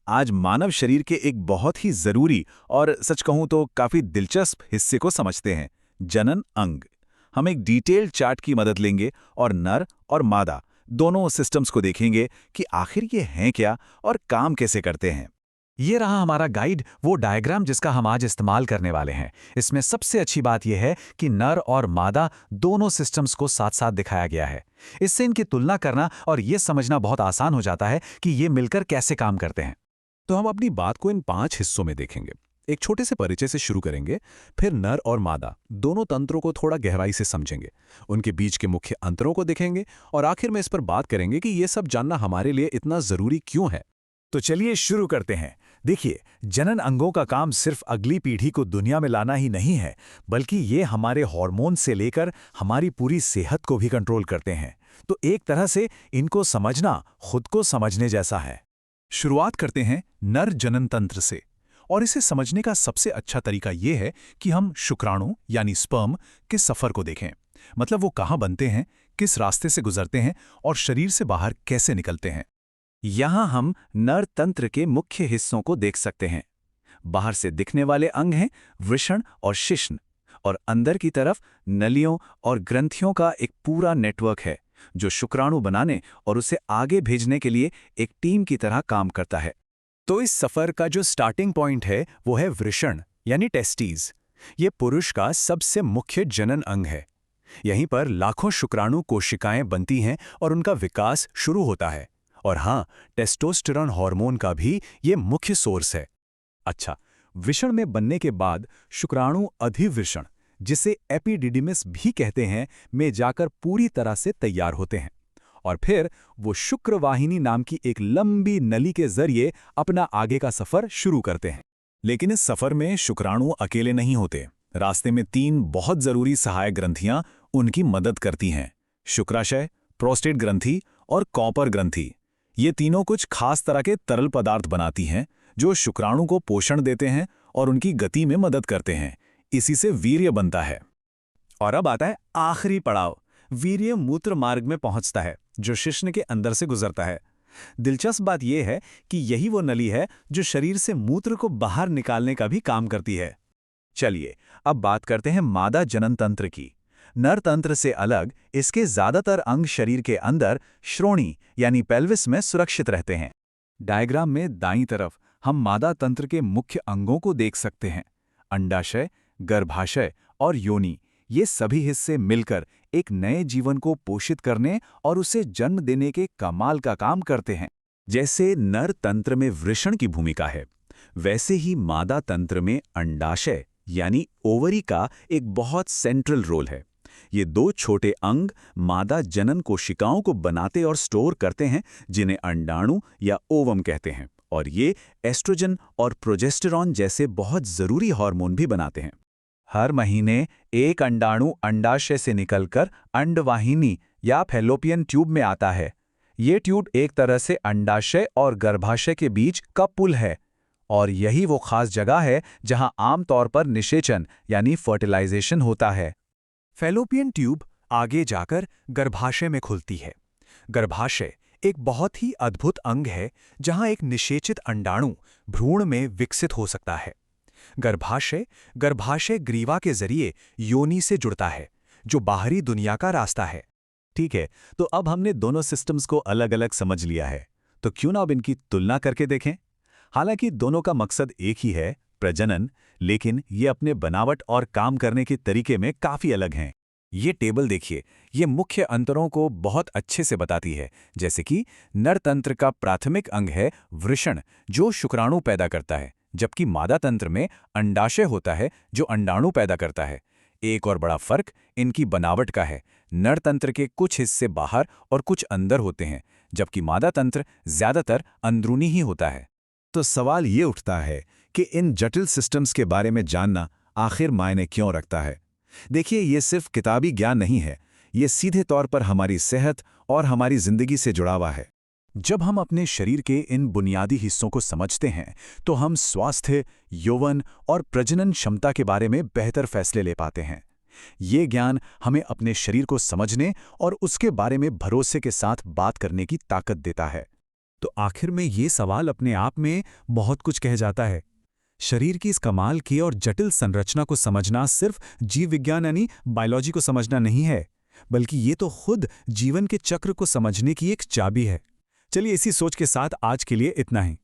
आज मानव शरीर के एक बहुत ही जरूरी और सच कहूं तो काफी दिलचस्प हिस्से को समझते हैं, जनन अंग। हम एक डिटेल्ड चार्ट की मदद लेंगे और नर और मादा दोनों सिस्टम्स को देखेंगे कि आखिर ये हैं क्या और काम कैसे करते हैं। ये रहा हमारा गाइड, वो डायग्राम जिसका हम आज इस्तेमाल करने वाले हैं। इसमें सबसे अच्छी बात यह है कि नर और मादा दोनों सिस्टम्स को साथ साथ दिखाया गया है। इससे इनकी तुलना करना और ये समझना बहुत आसान हो जाता है कि ये मिलकर कैसे काम करते हैं। तो हम अपनी बात को इन 5 हिस्सों में देखेंगे। एक छोटे से परिचय से शुरू करेंगे, फिर नर और मादा दोनों तंत्रों को थोड़ा गहराई से समझेंगे, उनके बीच के मुख्य अंतरों को देखेंगे और आखिर में इस पर बात करेंगे कि ये सब जानना हमारे लिए इतना जरूरी क्यों है। तो चलिए शुरू करते हैं। देखिए, जनन अंगों का काम सिर्फ अगली पीढ़ी को दुनिया में लाना ही नहीं है, बल्कि ये हमारे हार्मोन से लेकर हमारी पूरी सेहत को भी कंट्रोल करते हैं। तो एक तरह से इनको समझना खुद को समझने जैसा है। शुरुआत करते हैं नर जनन तंत्र से, और इसे समझने का सबसे अच्छा तरीका यह है कि हम शुक्राणु यानी स्पर्म के सफर को देखें। मतलब वो कहाँ बनते हैं, किस रास्ते से गुजरते हैं और शरीर से बाहर कैसे निकलते हैं। यहाँ हम नर तंत्र के मुख्य हिस्सों को देख सकते हैं। बाहर से दिखने वाले अंग हैं वृषण और शिश्न, और अंदर की तरफ नलियों और ग्रंथियों का एक पूरा नेटवर्क है जो शुक्राणु बनाने और उसे आगे भेजने के लिए एक टीम की तरह काम करता है। तो इस सफर का जो स्टार्टिंग पॉइंट है वो है वृषण यानी टेस्टीज। ये पुरुष का सबसे मुख्य जनन अंग है। यहीं पर लाखों शुक्राणु कोशिकाएं बनती हैं और उनका विकास शुरू होता है। और हाँ, टेस्टोस्टेरोन हार्मोन का भी ये मुख्य सोर्स है। अच्छा, वृषण में बनने के बाद शुक्राणु अधिवृषण, जिसे एपिडिडिमिस भी कहते हैं, में जाकर पूरी तरह से तैयार होते हैं और फिर वो शुक्रवाहिनी नाम की एक लंबी नली के जरिए अपना आगे का सफर शुरू करते हैं। लेकिन इस सफर में शुक्राणु अकेले नहीं होते। रास्ते में 3 बहुत जरूरी सहायक ग्रंथियां उनकी मदद करती हैं: शुक्राशय, प्रोस्टेट ग्रंथि और कॉपर ग्रंथि। ये तीनों कुछ खास तरह के तरल पदार्थ बनाती हैं जो शुक्राणु को पोषण देते हैं और उनकी गति में मदद करते हैं। इसी से वीर्य बनता है। और अब आता है आखिरी पड़ाव, वीर्य मूत्र मार्ग में पहुंचता है जो शिश्न के अंदर से गुजरता है। दिलचस्प बात यह है कि यही वो नली है जो शरीर से मूत्र को बाहर निकालने का भी काम करती है। चलिए अब बात करते हैं मादा जनन तंत्र की। नर तंत्र से अलग इसके ज्यादातर अंग शरीर के अंदर श्रोणी यानी पेल्विस में सुरक्षित रहते हैं। डायग्राम में दाईं तरफ हम मादा तंत्र के मुख्य अंगों को देख सकते हैं। अंडाशय, गर्भाशय और योनि, ये सभी हिस्से मिलकर एक नए जीवन को पोषित करने और उसे जन्म देने के कमाल का काम करते हैं। जैसे नर तंत्र में वृषण की भूमिका है, वैसे ही मादा तंत्र में अंडाशय यानी ओवरी का एक बहुत सेंट्रल रोल है। ये 2 छोटे अंग मादा जनन कोशिकाओं को बनाते और स्टोर करते हैं, जिन्हें अंडाणु या ओवम कहते हैं, और ये एस्ट्रोजन और प्रोजेस्टेरॉन जैसे बहुत जरूरी हार्मोन भी बनाते हैं। हर महीने एक अंडाणु अंडाशय से निकलकर अंडवाहिनी या फैलोपियन ट्यूब में आता है। ये ट्यूब एक तरह से अंडाशय और गर्भाशय के बीच का पुल है, और यही वो खास जगह है जहां आमतौर पर निषेचन यानी फर्टिलाइजेशन होता है। फैलोपियन ट्यूब आगे जाकर गर्भाशय में खुलती है। गर्भाशय एक बहुत ही अद्भुत अंग है जहां एक निषेचित अंडाणु भ्रूण में विकसित हो सकता है। गर्भाशय ग्रीवा के जरिए योनि से जुड़ता है, जो बाहरी दुनिया का रास्ता है। ठीक है, तो अब हमने दोनों सिस्टम्स को अलग अलग समझ लिया है, तो क्यों ना अब इनकी तुलना करके देखें। हालांकि दोनों का मकसद एक ही है, प्रजनन, लेकिन ये अपने बनावट और काम करने के तरीके में काफी अलग हैं। ये टेबल देखिए, ये मुख्य अंतरों को बहुत अच्छे से बताती है। जैसे कि नर तंत्र का प्राथमिक अंग है वृषण, जो शुक्राणु पैदा करता है, जबकि मादा तंत्र में अंडाशय होता है जो अंडाणु पैदा करता है। एक और बड़ा फर्क इनकी बनावट का है। नर तंत्र के कुछ हिस्से बाहर और कुछ अंदर होते हैं, जबकि मादा तंत्र ज्यादातर अंदरूनी ही होता है। तो सवाल ये उठता है कि इन जटिल सिस्टम्स के बारे में जानना आखिर मायने क्यों रखता है। देखिए, ये सिर्फ किताबी ज्ञान नहीं है, ये सीधे तौर पर हमारी सेहत और हमारी जिंदगी से जुड़ा हुआ है। जब हम अपने शरीर के इन बुनियादी हिस्सों को समझते हैं, तो हम स्वास्थ्य, यौवन और प्रजनन क्षमता के बारे में बेहतर फैसले ले पाते हैं। ये ज्ञान हमें अपने शरीर को समझने और उसके बारे में भरोसे के साथ बात करने की ताकत देता है। तो आखिर में ये सवाल अपने आप में बहुत कुछ कह जाता है। शरीर की इस कमाल की और जटिल संरचना को समझना सिर्फ जीव विज्ञान यानी बायोलॉजी को समझना नहीं है, बल्कि ये तो खुद जीवन के चक्र को समझने की एक चाबी है। चलिए इसी सोच के साथ आज के लिए इतना ही।